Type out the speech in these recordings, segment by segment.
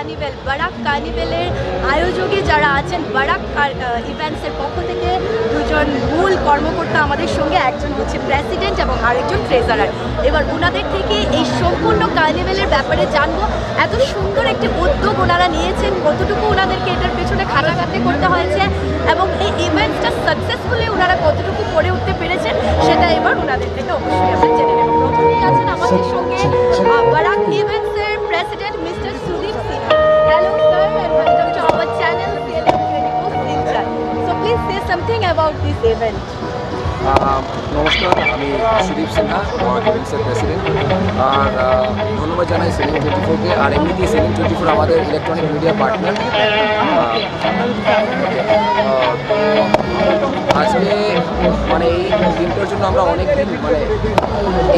Carnival, Barack কার্নিভেলের আয়োজকে যারা আছেন, Barack ইভেন্টসের পক্ষ থেকে দুজন মূল কর্মকর্তা আমাদের সঙ্গে, একজন হচ্ছে প্রেসিডেন্ট এবং আরেকজন ট্রেজারার। এবার ওনাদের থেকে এই সম্পূর্ণ কার্নিভেলের ব্যাপারে জানবো। এত সুন্দর একটি উদ্যোগ ওনারা নিয়েছেন, কতটুকু ওনাদেরকে এটার পেছনে খাটাখাটনি করতে হয়েছে এবং এই ইভেন্টসটা সাকসেসফুলি ওনারা কতটুকু করে উঠতে পেরেছেন সেটা এবার ওনাদের থেকে অবশ্যই আমরা জেনে নেব। প্রথমেই আছেন আমাদের সঙ্গে বারাক ইভেন্টসের president mister Sudip Sinha. Hello sir, and welcome to our channel CLM24 Silchar. So please say something about this event. নমস্কার, আমি সুদীপ সিনহা, বারাক ইভেন্টসের প্রেসিডেন্ট। আর ধন্যবাদ জানাই CLM24কে। আর এমনিতেই CLM24 আমাদের ইলেকট্রনিক মিডিয়া পার্টনার। আজকে মানে এই দিনটার জন্য আমরা অনেক দিন মানে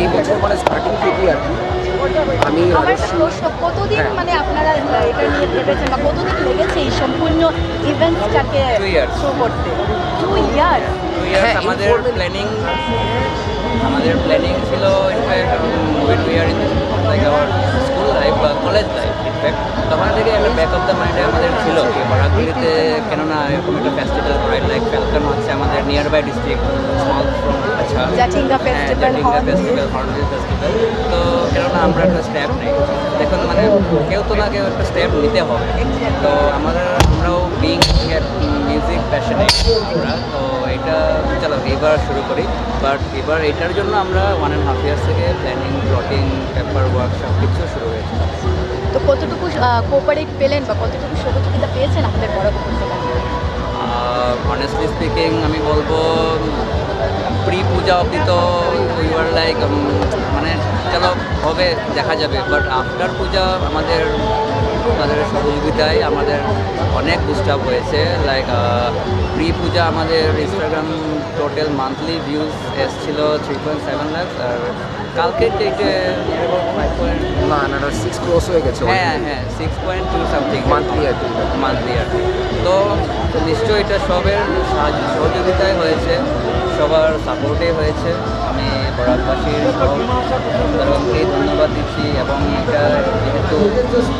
এই বছর মানে স্টার্টিং থেকে আর কি আমি কতদিন মানে আপনারা এটা নিয়ে ভেবেছেন বা কতদিন লেগেছে এই সম্পূর্ণ ইভেন্টসটাকে শুরু করতে? 2 ইয়ার্স। আমাদের প্ল্যানিং ছিল in fact when we are in like our school life বা কলেজ লাইফ ইনফ্যাক্ট তখন থেকে একটা ব্যাক অফ দ্য মাইন্ডে আমাদের ছিল কি বারাকগুলিতে কেননা এরকম একটা ফেস্টিভ্যাল হয়, লাইক ফ্যালকন হচ্ছে আমাদের near by district small from আচ্ছা জাটিঙ্গা ফেস্টিভ্যাল, হর্নবিল ফেস্টিভ্যাল। তো কেননা আমরা একটা স্টেপ নেই, দেখুন মানে কেউ তো না কেউ একটা স্টেপ নিতে হবে। তো আমরাও বিং মিউজিক প্যাশনেট আমরা, তো এটা চলো এবার শুরু করি। বাট এবার এটার জন্য আমরা 1.5 ইয়ার্স থেকে প্ল্যানিং, প্লটিং, পেপার ওয়ার্ক সব কিছু শুরু হয়েছে। তো কতটুকু কোঅপারেট পেলেন বা কতটুকু সহযোগিতা পেয়েছেন আপনাদের বড় করতে? অনেস্টলি স্পিকিং আমি বলবো প্রি পূজা অবধি তো উই ওয়ার লাইক মানে চলো হবে দেখা যাবে, বাট আফটার পূজা আমাদের সহযোগিতায় আমাদের অনেক বুস্ট আপ হয়েছে। লাইক প্রি পূজা আমাদের ইনস্টাগ্রাম টোটাল মান্থলি ভিউজ এসেছিল 3.7 লাখ, আর কালকের ডেটে না 6 ক্রস হয়ে গেছে। হ্যাঁ 6.2 সামথিং মান্থলি আর কি। তো নিশ্চয়ই এটা সবের সহযোগিতায় হয়েছে, সবার সাপোর্টে হয়েছে। আমি বরাকবাসীর সবাইকে ধন্যবাদ দিচ্ছি এবং এটা যেহেতু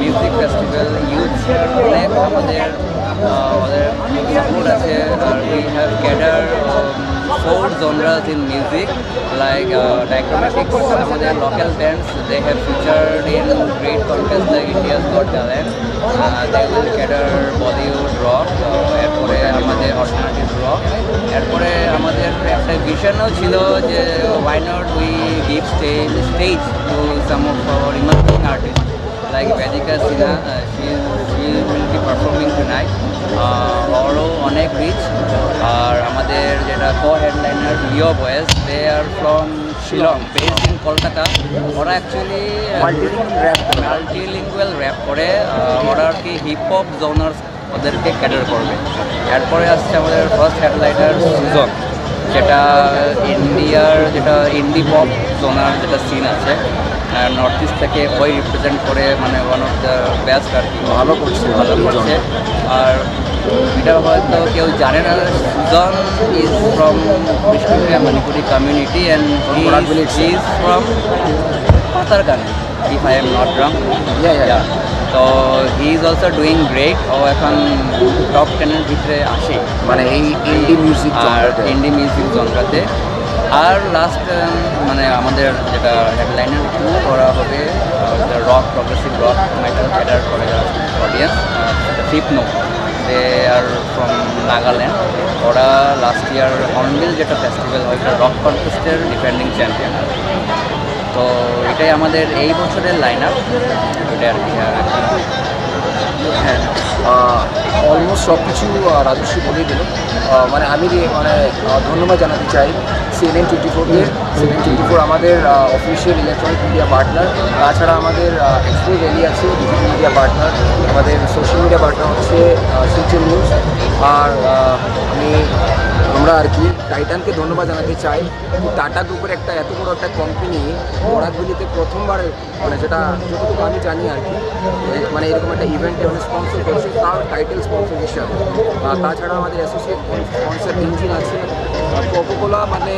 মিউজিক ফেস্টিভ্যাল ইউথ অনেক আমাদের সাপোর্ট আছে। আর we have cadre 4 genres in music like diachromatics, আমাদের local bands, they have featured in great contests like India's Got Talent. They will cater Bollywood rock, এরপরে আমাদের alternative rock, এরপরে আমাদের একটা ভিশনও ছিল যে why not we give stage to some of our emerging artists like Vedika Sinha, she will be performing tonight. ওরও অনেক rich. আর আমাদের যেটা co-headliner Leo Boys, they are from Shillong, based in Kolkata. ওরা অ্যাকচুয়ালি মাল্টিলিঙ্গুয়াল র্যাপ করে, ওরা আর কি hip hop জনার্স ওদেরকে cater করবে। এরপরে আসছে আমাদের ফার্স্ট হেডলাইনার সুজন, যেটা ইন্ডিয়ার যেটা ইন্ডি পপ জোনার যেটা সিন আছে নর্থ ইস্ট থেকে ওই রিপ্রেজেন্ট করে, মানে ওয়ান অফ দ্য বেস্ট আর কি, ভালো করছে। আর এটা হয়তো কেউ জানে না, Sujan is from Bishnupriya Manipuri community and he is from Patharkandi, if I am not wrong. তো he is also doing great. ও এখন টপ 10-এর ভিতরে আসে মানে এই ইন্ডি মিউজিক জনরাতে। আর লাস্ট মানে আমাদের যেটা হেডলাইনার করা হবে rock, progressive rock metal cater করে অডিয়েন্স, ফিপনো, দে আর ফ্রম নাগাল্যান্ড। ওরা লাস্ট ইয়ার হর্নবিল যেটা ফেস্টিভ্যাল হয় এটা রক কন্টেস্টের ডিফেন্ডিং চ্যাম্পিয়ন। তো এটাই আমাদের এই বছরের লাইন আপ, এটা আর কি। হ্যাঁ, অলমোস্ট সব কিছু রাজস্বী বলে দিল। মানে আমি মানে ধন্যবাদ জানাতে চাই CLM24কে। CLM24 আমাদের অফিসিয়াল ইলেকট্রনিক মিডিয়া পার্টনার। তাছাড়া আমাদের এক্সপ্রো ভ্যালি আছে ডিজিটাল মিডিয়া পার্টনার। আমাদের সোশ্যাল মিডিয়া পার্টনার হচ্ছে শিলচর নিউজ। আর আমরা আর কি টাইটানকে ধন্যবাদ জানাতে চাই। টাটা গ্রুপের একটা এত বড় একটা কোম্পানি বরাকগুলিতে প্রথমবার মানে যেটা যতটুকু আমি জানি আর কি মানে এরকম একটা ইভেন্টে মানে স্পন্সর করছে, তার টাইটেল স্পন্সর হিসাবে। তাছাড়া আমাদের অ্যাসোসিয়েট স্পন্সর ইঞ্জিন আছে, কোকোকোলা। মানে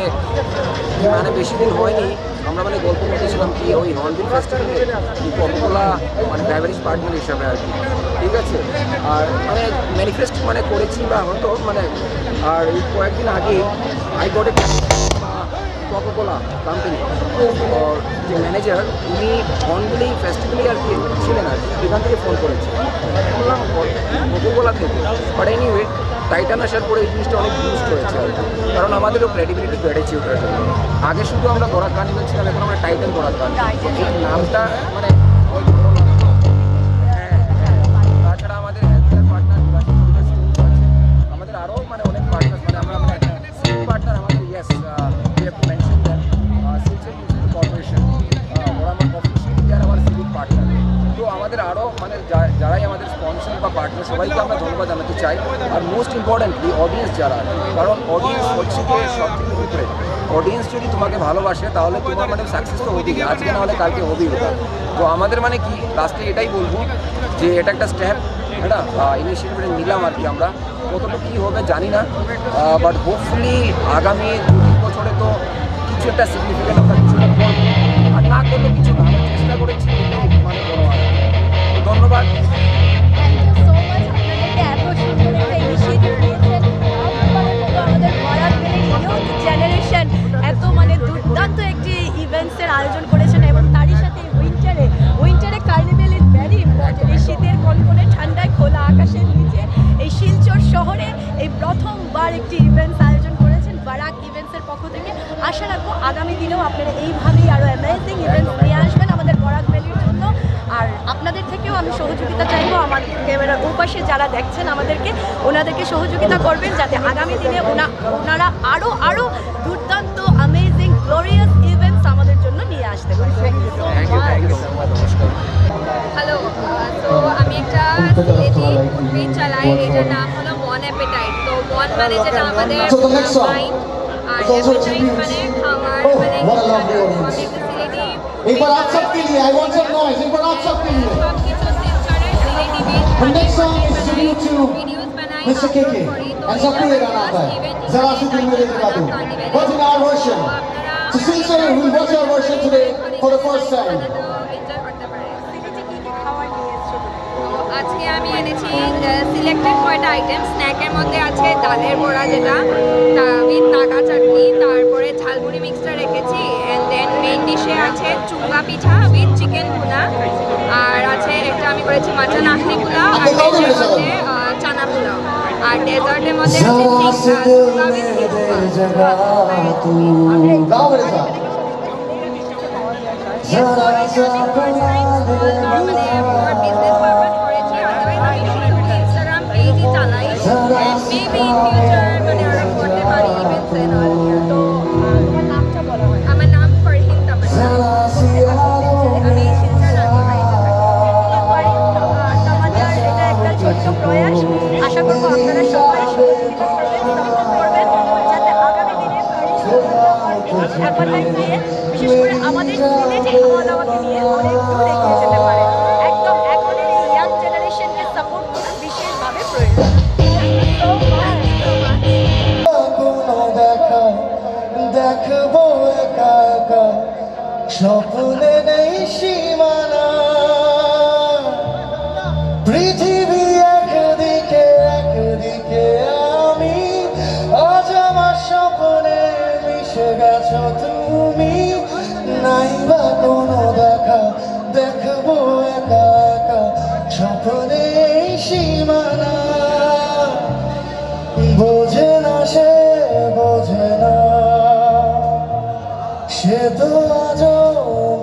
বেশি দিন হয়নি আমরা আমরা মানে গল্প করেছিলাম কি ওই হর্নবিল ফেস্টিভ্যালে কোকাকোলা মানে বেভারেজ পার্টনার হিসাবে আর কি, ঠিক আছে। আর মানে ম্যানিফেস্ট মানে করেছি বা হয়তো মানে, আর এই কয়েকদিন আগে I got a Coca Cola company যে ম্যানেজার উনি হর্নবিল ফেস্টিভ্যালে আর কি ছিলেন আর কি, এখান থেকে ফোন করেছে, বললাম কোকাকোলা থেকে। বাট এনিওয়ে টাইটান আসার পরে এই জিনিসটা অনেক বুস্ট হয়েছে আর কি, কারণ আমাদেরও ক্রেডিবিলিটি বেড়েছে ওটার জন্য। আগে শুধু আমরা বরাক কার্নিভেল ছিলাম, এখন আমরা টাইটান বরাক কার্নিভেল, এই নামটা মানে ওই ভালো লাগতো। হ্যাঁ, তাছাড়া আমাদের হেলথ কেয়ার পার্টনার আছে, আমাদের আরও মানে অনেক পার্টনার, মানে আমরা মানে পার্টনার আমাদের yes we have to mention that Silchar municipal corporation, ওরা আমার অফিসিয়াল আর আমার সিভিক পার্টনার। তো আমাদের আরও মানে যারাই আমাদের স্পন্সর বা পার্টনার সবাইকে আমরা ধন্যবাদ জানাতে চাই। আর মোস্ট ইম্পর্ট্যান্টলি অডিয়েন্স যারা, কারণ অডিয়েন্স হচ্ছে গিয়ে সব থেকে উপরে। অডিয়েন্স যদি তোমাকে ভালোবাসে তাহলে তোমার মানে সাকসেস তো হবেই, আজকে না হলে কালকে হবেই ওটা। তো আমাদের মানে কি লাস্টে এটাই বলবো যে এটা একটা স্টেপ, এটা ইনিশিয়েটিভ নিলাম আর কি আমরা, কতটুকু কী হবে জানি না, বাট হোপফুলি আগামী 2-3 বছরে তো কিছু একটা সিগনিফিকেন্ট আমরা কিছু একটা করবো, আর না করলে কিছু না, আমরা চেষ্টা করেছি এটাই মানে বড় আর কি। ধন্যবাদ। এত সুন্দর একটা ইনিশিয়েটিভ নিয়েছেন আমাদের বরাক ভ্যালির ইয়ুথ জেনারেশন, এত মানে দুর্দান্ত একটি ইভেন্টসের আয়োজন করেছেন, এবং তারই সাথে উইন্টারে কার্নিভেল ইজ ভেরি ইম্পর্টেন্ট। এই শীতের কনকনে ঠান্ডায় খোলা আকাশের নিচে এই শিলচর শহরে এই প্রথমবার একটি ইভেন্টস আয়োজন করেছেন বরাক ইভেন্টসের পক্ষ থেকে। আশা রাখবো আগামী দিনেও আপনারা এইভাবেই আরও অ্যামেজিং ইভেন্টস নিয়ে আসবেন আমাদের বরাক ভ্যালির জন্য। আর আপনাদের থেকেও আমি সহযোগিতা চাইবো, আমার ক্যামেরার ওপাশে যারা দেখছেন আমাদেরকে, ওনাদেরকে সহযোগিতা করবেন যাতে আগামী দিনে ওনারা আরও দুর্দান্ত অ্যামেজিং গ্লোরিয়াস ইভেন্টস আমাদের জন্য নিয়ে আসতে পারেন। নমস্কার। হ্যালো, তো আমি একটা সিলেটি উদ্ভিদ চালাই, এটার নাম হলো মন অ্যাপেটাইট। তো মন মানে যেটা আমাদের মাইন্ড, আর অ্যাপেটাইট মানে খাওয়ার, মানে আমি একটা সিলেটি एक बार आप सबके लिए आई वांट सम नॉइज एक बार आप सबके लिए সবকিছু শিলচরের সিলেটি বীজ The next song is tribute to videos বানাই Mr. KK and सबको ये गाना आता है जरा से दिल में लगा दो but in our version so since we will watch our version today for the first time enjoy করতে পারে। সিলেটে কী কী খাবার নিয়ে এসছো তুমি? আজকে আমি এনেছি সিলেক্টেড কয়টা আইটেম। স্ন্যাকের মধ্যে আছে ডালের বড়া, যেটা উইথ নাগা চাটনি, তারপরে ঝালমুড়ি মিক্সটা রেখেছি, অ্যান্ড দেন মেইন ডিশে আছে চুঙ্গা পিঠা উইথ চিকেন ভুনা, আর আছে একটা আমি করেছি মাটন আখনি পোলাও, আর ভেজের মধ্যে চানা পোলাও, আর ডেজার্টের মধ্যে আছে চুঙ্গা উইথ गाओ मेरे साथ जरा सा নর্মালি আমার বিজনেস পারপাস করেছি, আদারওয়াইজ আমি শুধু ইনস্টাগ্রাম পেজই চালাই, মেবি ইন ফিউচার মানে আরো করতে পারি ইভেন্টস এন্ড অল। তো তোমার নামটা বলা হয়। আমার নাম ফারহিন তামান্না, আমি শিলচর রানীবাড়িতে থাকি। তামান্নার এটা একটা ছোট্ট প্রয়াস, আশা করবো আপনারা সবাই সহযোগিতা করবেন, সাপোর্ট করবেন, যাতে আগামী দিনে অ্যাপাটাইট নিয়ে, বিশেষ করে আমাদের সিলেটে খাওয়া দাওয়াকে নিয়ে অনেক দূর এগিয়ে যেতে পারে। একদম এখনের এই ইয়াং জেনারেশনকে সাপোর্ট করা বিশেষভাবে প্রয়োজন। কোনো দেখা দেখবো একা একা স্বপ্নে নেই সীমানা পৃথিবী একদিকে আমি আজ আমার স্বপ্নে মিশে গেছো তুমি নাই বা কোনো দেখা দেখবো একা একা স্বপ্নে এই সীমানা বোঝে না সে বোঝে না সে তো আজও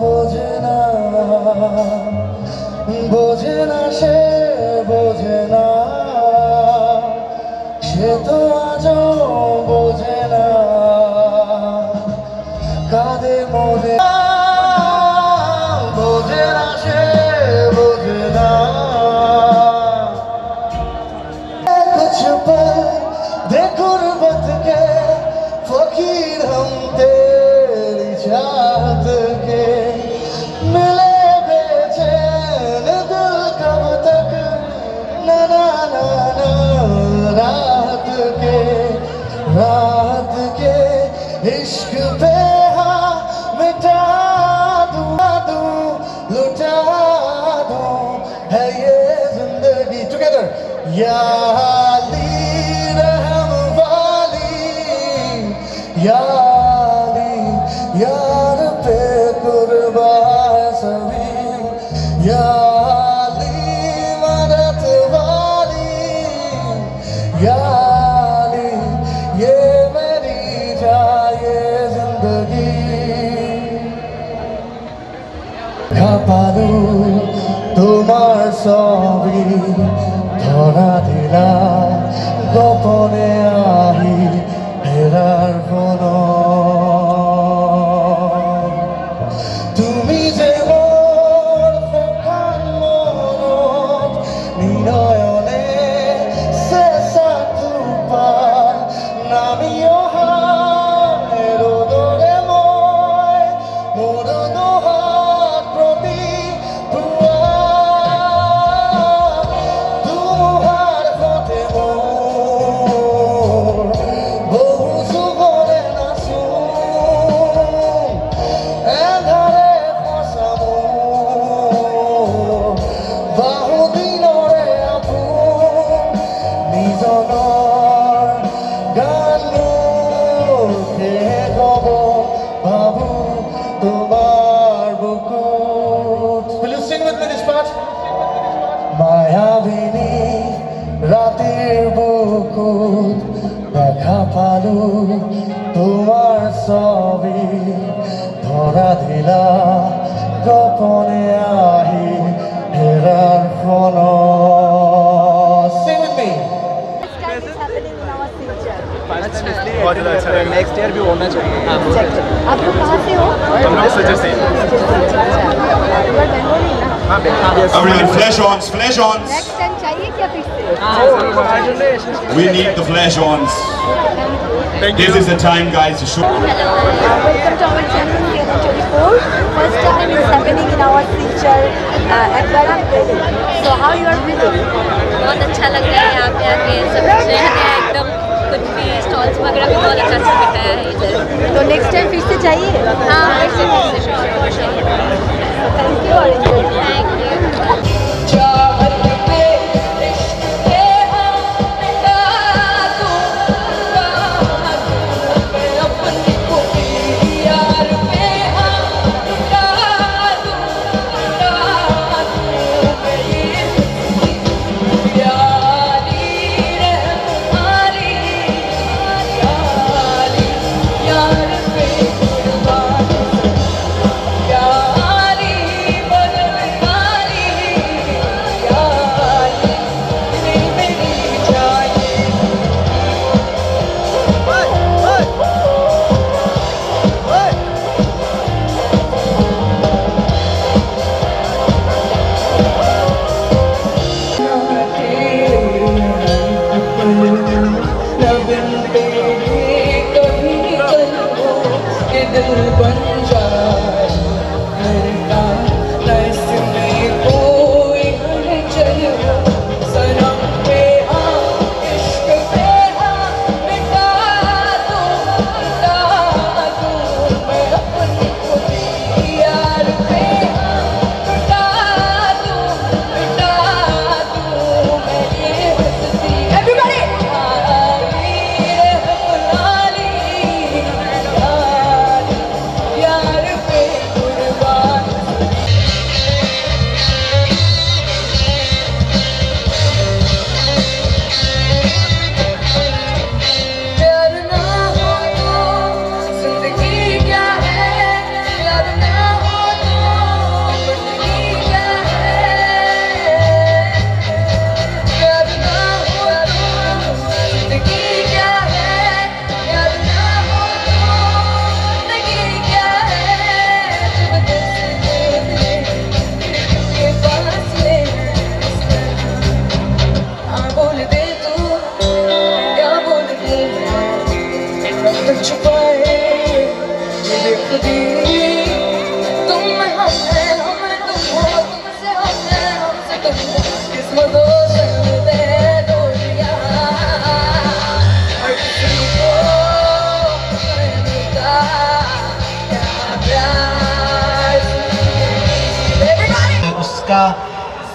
বোঝে না বোঝে না সে বোঝে না সে তো আজও বোঝে না কাঁদে মনে বোঝে না সে বোঝে না कुछ पल दे गुर्बत के फकीर हम तेरी चाहत के मिले बेचैन दिल कब तक ना ना ना ना रात के इश्क पे हाँ मिटा या अली रहम वाली, या अली यार पे कुर्बान सभी, या अली मदद वाली, या अली ये मेरी जाए जिंदगी। খাপালো তোমার ছবি ধরা দিলা গোপনে আহি ফেরার কোনো তুমি যে মোর ফোকান মনত নিরয়নে শেষা তুপার নামি অহা রোদরে মই মোর দোহাত প্রতি তুহার পথে মোর বহু সুগরে নাচো এধারে ফসা মোর বাহু দিনরে আপোন নিজনৰ গান মুখে কব ভাবো তোমার বুকুত। Will you sing with me this part? মায়াবিনী রাতের বুকুত দেখা পালো তোমার ছবি ধরা দিলা গোপনে আহি হেরার phone. Sing with me. Next time is happening in our future. Next year भी होना चाहिए। आप लोग कहाँ से हो? हम लोग सजर से। अच्छा, you are Bengali ना? Everyone, flash ons, flash ons. Next time चाहिए क्या फिर से? We need the flash ons. This is the time, guys, to show. Welcome to our channel KN24. First time it's happening in our future at Barak Valley. So how you are feeling? बहुत अच्छा लग रहा है यहाँ पे आके, सब कुछ नया नया एकदम, कुछ भी स्टॉल्स वगैरह भी बहुत अच्छा से बिठाया है इधर। तो नेक्स्ट टाइम फिर से चाहिए? हाँ फिर से थैंक यू और एंजॉय। Thank you.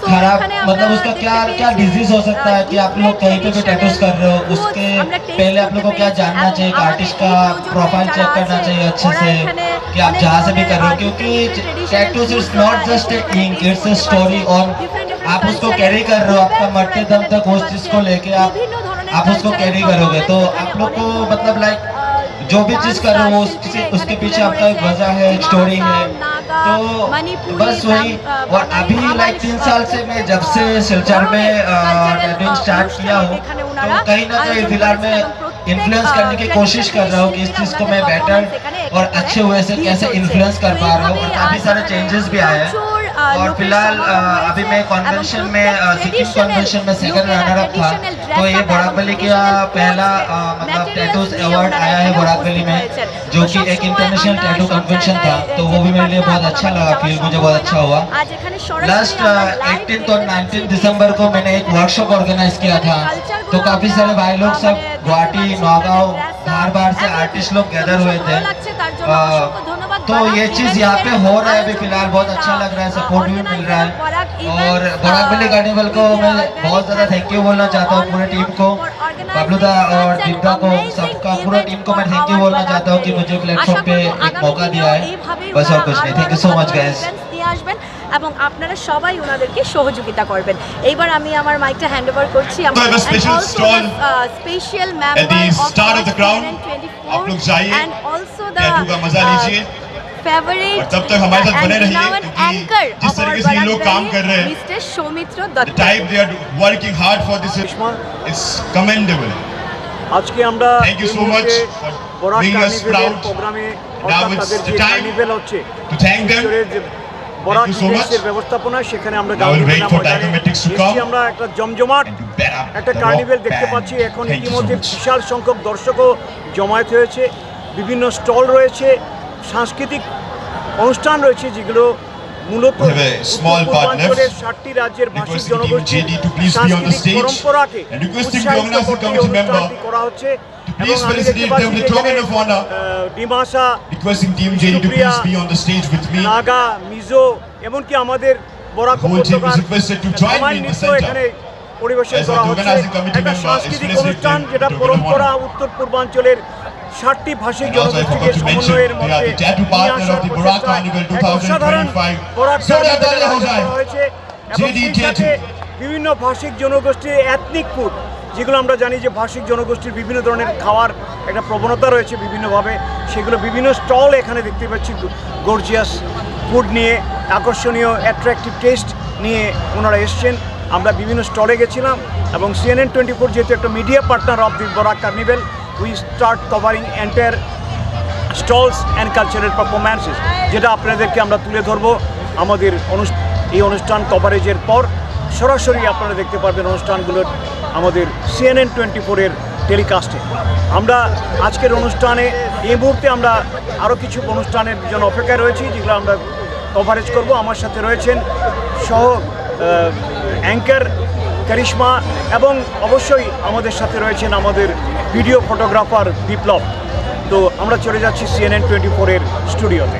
खराब मतलब उसका क्या क्या डिजीज हो सकता है कि आप लोग कहीं पे भी टैटूज कर रहे हो, उसके पहले आप लोग को क्या जानना चाहिए, आर्टिस्ट का प्रोफाइल चेक करना चाहिए अच्छे से कि आप जहाँ से भी कर रहे हो, क्योंकि tattoos is not just a ink, it's a story. और आप उसको कैरी कर रहे हो, आपका मरते दम तक उस चीज को लेके आप उसको कैरी करोगे, तो आप लोग को मतलब लाइक जो भी चीज कर रहे हो उसके पीछे आपका एक वजह है, एक स्टोरी है। तो बस वही। और अभी लाइक 3 साल से मैं जब से सिलचर में टैटूइंग स्टार्ट किया हूँ, तो कहीं ना कहीं फिलहाल मैं इन्फ्लुएंस करने की कोशिश कर रहा हूँ कि इस चीज़ को मैं बेटर और अच्छे हुए से कैसे इन्फ्लुएंस कर पा रहा हूँ। और काफ़ी सारे चेंजेस भी आए हैं। और फिलहाल अभी मैं कॉन्वेंशन में सिक्किम कॉन्वेंशन में सेकंड रनर अप था, तो ये बोराकबली का पहला मतलब टैटूज अवार्ड आया है बोराकबली में, जो कि एक इंटरनेशनल टैटू कन्वेंशन था, तो वो भी मेरे लिए बहुत अच्छा लगा, फील मुझे बहुत अच्छा हुआ। लास्ट 18 और 19 दिसंबर को मैंने एक वर्कशॉप ऑर्गेनाइज किया था, तो काफ़ी सारे भाई लोग सब गुवाहाटी, नौगांव, बाहर से आर्टिस्ट लोग गैदर हुए थे। तो ये चीज़ यहाँ पे हो रहा है अभी फिलहाल, बहुत अच्छा लग रहा है, सपोर्ट भी मिल रहा है। और बोराकबली कार्निवल को मैं बहुत ज़्यादा थैंक यू बोलना चाहता हूँ पूरे टीम को, बबलूदा और दीपदा को, सबका पूरा टीम को मैं थैंक यू बोलना चाहता हूँ कि मुझे प्लेटफॉर्म पे एक मौका दिया है, बस और कुछ नहीं। Thank you so much guys. আসবেন এবং আপনারা সবাই ওনাদেরকে সহযোগিতা করবেন। এইবার আমি আমার মাইকটা হ্যান্ড ওভার করছি So I have a special stall special at member the of start of the crowd. आप लोग जाइए, एंड आल्सो द टैटू का मजा लीजिए फेवरेट और तब तक हमारे साथ बने रहिए, एंकर क्योंकि जिस तरीके से ये लोग काम कर रहे हैं, mister Soumitra the Dutta type they are working hard for this is commendable. আজকে আমরা Thank you so much for Barak making us কার্নিভেলের proud. প্রোগ্রামে Now অর্থাৎ it's তাদের the যে time কার্নিভেল হচ্ছে to thank them. Barak you so much. ইভেন্টসের ব্যবস্থাপনা, সেখানে আমরা Now we'll wait for Diagonetics to come. আমরা একটা জমজমাট And to bet up একটা the কার্নিভেল rock দেখতে band. পাচ্ছি। এখন Thank you so ইতিমধ্যে much. বিশাল সংখ্যক দর্শকও জমায়েত হয়েছে, বিভিন্ন স্টল রয়েছে, সাংস্কৃতিক অনুষ্ঠান রয়েছে, যেগুলো মূলত We have a small part left. 60টি রাজ্যের ভাষিক Requesting Team জনগোষ্ঠীর JD to please be on the সাংস্কৃতিক stage পরম্পরাকে and requesting the উৎসাহিত organizing করতে এই committee member অনুষ্ঠানটি করা হচ্ছে। to please এবং আমি দেখতে felicitate পাচ্ছি them with যে token এখানে, of honor. Dimasa, Requesting Team JD to please be on the stage with me. Naga, Mizo, এমনকি আমাদের Barak The whole team is উপত্যকার requested to join ধামাই me in the নৃত্য center. এখানে পরিবেশন As করা the হচ্ছে। organizing committee একটা member, সাংস্কৃতিক especially অনুষ্ঠান with যেটা the পরম্পরা Token of উত্তর পূর্বাঞ্চলের 60টি ভাষিক And also I জনগোষ্ঠীকে forgot to mention, সমন্বয়ের they মধ্যে are the tattoo নিয়ে partner আসার of the Borak প্রচেষ্টায় Carnival এক অসাধারণ 2025. বরাক Zoria কার্নিভেলের talia ho আয়োজন jaye. করা হয়েছে। এবং JD সেই সাথে বিভিন্ন ভাষিক জনগোষ্ঠীর এথনিক ফুড, যেগুলো আমরা জানি যে ভাষিক জনগোষ্ঠীর বিভিন্ন ধরনের খাওয়ার একটা প্রবণতা রয়েছে বিভিন্নভাবে, সেগুলো বিভিন্ন স্টল এখানে দেখতে পাচ্ছি গর্জিয়াস ফুড নিয়ে, আকর্ষণীয় অ্যাট্রাকটিভ টেস্ট নিয়ে ওনারা এসছেন। আমরা বিভিন্ন স্টলে গেছিলাম এবং CNN24 যেহেতু একটা media partner of the Barak carnival, we start covering entire stalls and cultural performances, যেটা আপনাদেরকে আমরা তুলে ধরবো আমাদের এই অনুষ্ঠান কভারেজের পর। সরাসরি আপনারা দেখতে পারবেন অনুষ্ঠানগুলোর আমাদের CNN24-এর টেলিকাস্টে। আমরা আজকের অনুষ্ঠানে এই মুহূর্তে আমরা আরও কিছু অনুষ্ঠানের জন্য অপেক্ষায় রয়েছি, যেগুলো আমরা কভারেজ করব। আমার সাথে রয়েছেন সহ অ্যাঙ্কার করিশ্মা এবং অবশ্যই আমাদের সাথে রয়েছেন আমাদের ভিডিও ফটোগ্রাফার বিপ্লব। তো আমরা চলে যাচ্ছি CNN24-এর স্টুডিওতে।